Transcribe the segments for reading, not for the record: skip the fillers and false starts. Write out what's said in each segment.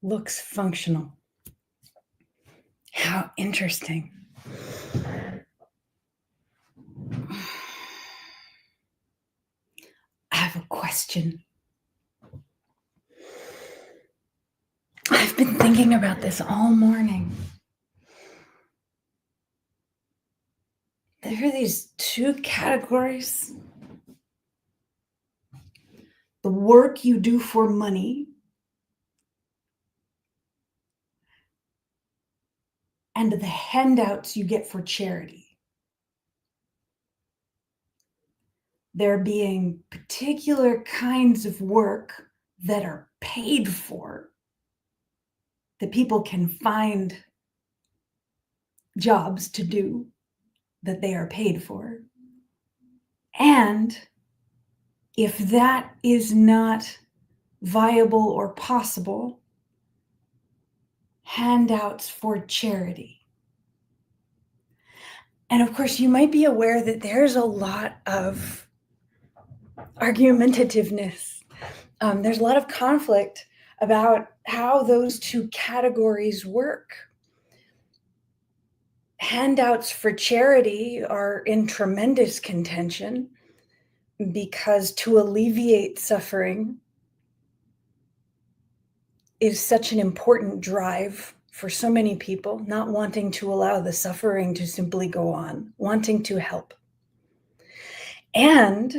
looks functional. How interesting. I have a question. I've been thinking about this all morning. There are these two categories. The work you do for money and the handouts you get for charity. There being particular kinds of work that are paid for, that people can find jobs to do that they are paid for. And if that is not viable or possible, handouts for charity. And of course, you might be aware that there's a lot of argumentativeness. There's a lot of conflict about how those two categories work. Handouts for charity are in tremendous contention because to alleviate suffering is such an important drive for so many people, not wanting to allow the suffering to simply go on, wanting to help. And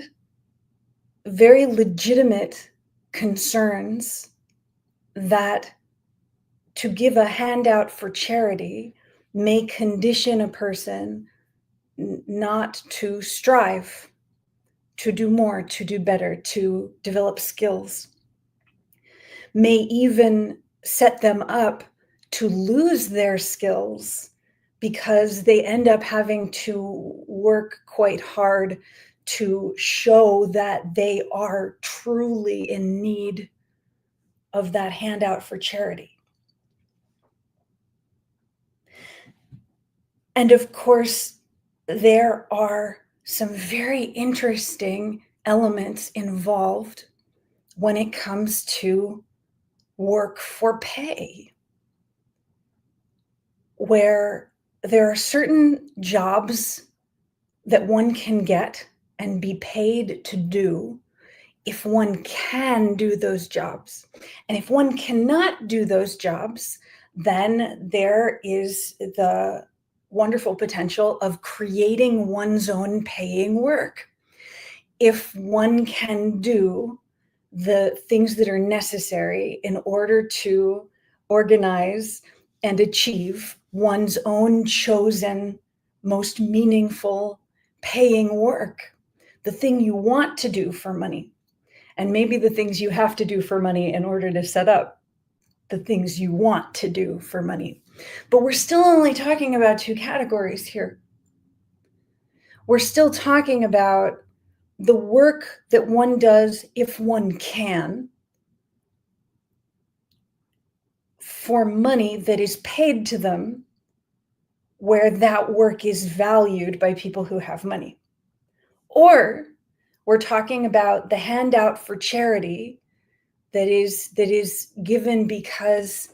very legitimate concerns that to give a handout for charity may condition a person not to strive, to do more, to do better, to develop skills, may even set them up to lose their skills because they end up having to work quite hard to show that they are truly in need of that handout for charity. And of course, there are some very interesting elements involved when it comes to work for pay, where there are certain jobs that one can get and be paid to do if one can do those jobs. And if one cannot do those jobs, then there is the wonderful potential of creating one's own paying work. If one can do the things that are necessary in order to organize and achieve one's own chosen, most meaningful paying work, the thing you want to do for money, and maybe the things you have to do for money in order to set up the things you want to do for money. But we're still only talking about two categories here. We're still talking about the work that one does if one can for money that is paid to them, where that work is valued by people who have money. Or we're talking about the handout for charity that is given because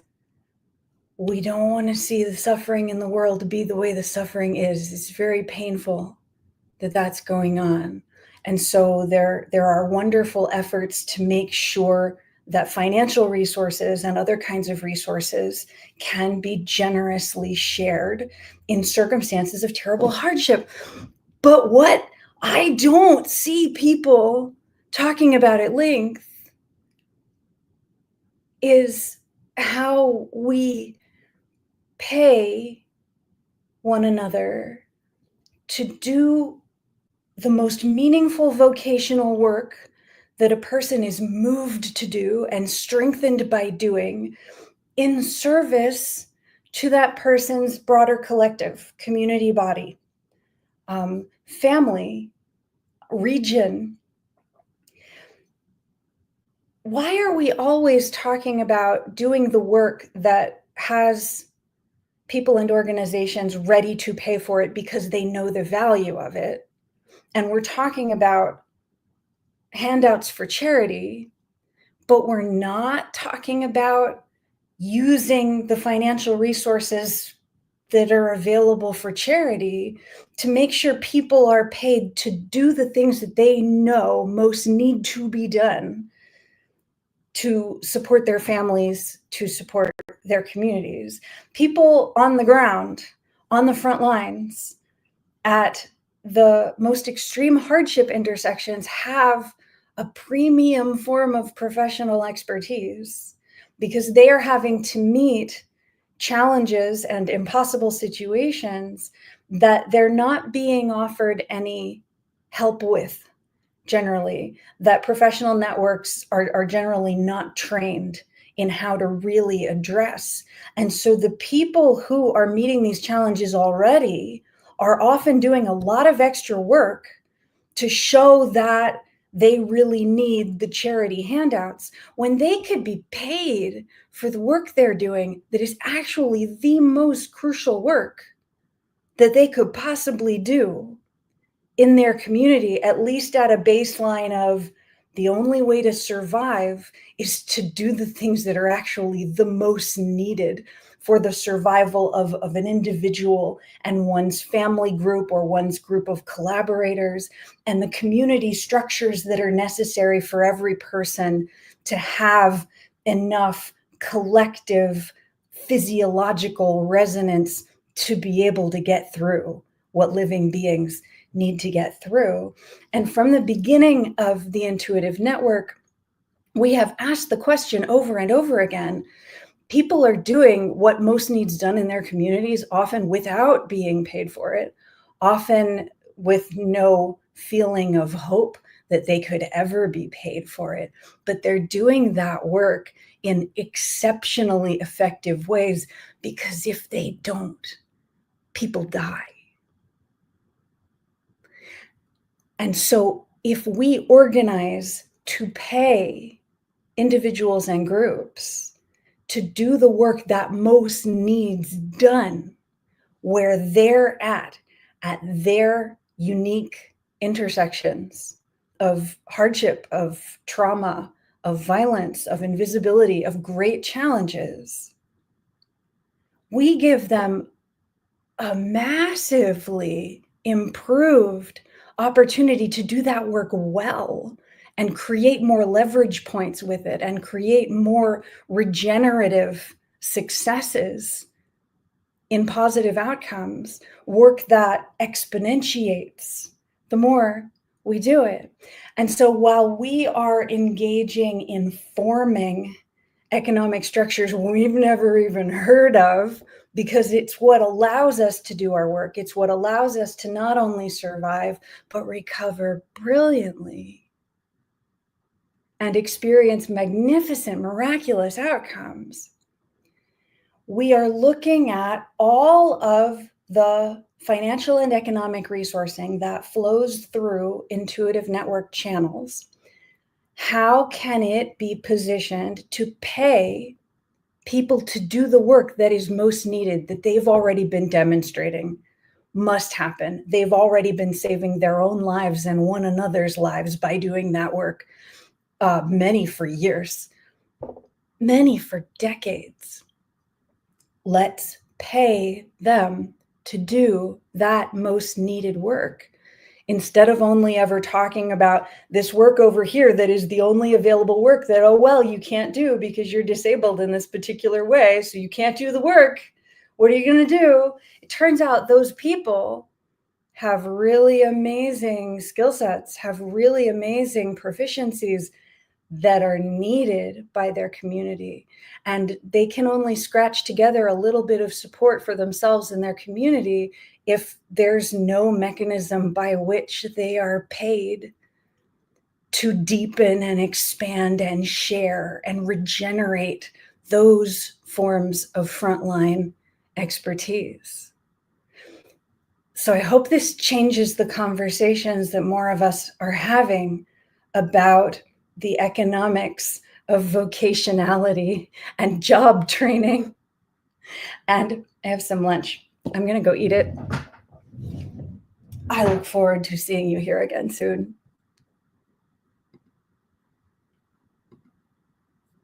we don't want to see the suffering in the world be the way the suffering is. It's very painful that that's going on. And so there are wonderful efforts to make sure that financial resources and other kinds of resources can be generously shared in circumstances of terrible hardship. But what I don't see people talking about at length is how we pay one another to do the most meaningful vocational work that a person is moved to do and strengthened by doing in service to that person's broader collective, community body, family, region. Why are we always talking about doing the work that has people and organizations ready to pay for it because they know the value of it? And we're talking about handouts for charity, but we're not talking about using the financial resources that are available for charity to make sure people are paid to do the things that they know most need to be done to support their families, to support their communities. People on the ground, on the front lines, at the most extreme hardship intersections have a premium form of professional expertise because they are having to meet challenges and impossible situations that they're not being offered any help with generally, that professional networks are generally not trained in how to really address. And so the people who are meeting these challenges already are often doing a lot of extra work to show that they really need the charity handouts when they could be paid for the work they're doing that is actually the most crucial work that they could possibly do in their community, at least at a baseline of the only way to survive is to do the things that are actually the most needed for the survival of an individual and one's family group or one's group of collaborators, and the community structures that are necessary for every person to have enough collective physiological resonance to be able to get through what living beings need to get through. And from the beginning of the Intuitive Network, we have asked the question over and over again. People are doing what most needs done in their communities, often without being paid for it, often with no feeling of hope that they could ever be paid for it. But they're doing that work in exceptionally effective ways, because if they don't, people die. And so if we organize to pay individuals and groups to do the work that most needs done where they're at their unique intersections of hardship, of trauma, of violence, of invisibility, of great challenges, we give them a massively improved opportunity to do that work well and create more leverage points with it and create more regenerative successes in positive outcomes, work that exponentiates the more we do it. And so while we are engaging in forming economic structures we've never even heard of, because it's what allows us to do our work. It's what allows us to not only survive, but recover brilliantly and experience magnificent, miraculous outcomes. We are looking at all of the financial and economic resourcing that flows through Intuitive Network channels. How can it be positioned to pay people to do the work that is most needed, that they've already been demonstrating must happen? They've already been saving their own lives and one another's lives by doing that work, many for years, many for decades. Let's pay them to do that most needed work, instead of only ever talking about this work over here that is the only available work that, oh, well, you can't do because you're disabled in this particular way, so you can't do the work. What are you going to do? It turns out those people have really amazing skill sets, have really amazing proficiencies that are needed by their community. And they can only scratch together a little bit of support for themselves and their community if there's no mechanism by which they are paid to deepen and expand and share and regenerate those forms of frontline expertise. So I hope this changes the conversations that more of us are having about the economics of vocationality and job training. And I have some lunch. I'm going to go eat it. I look forward to seeing you here again soon.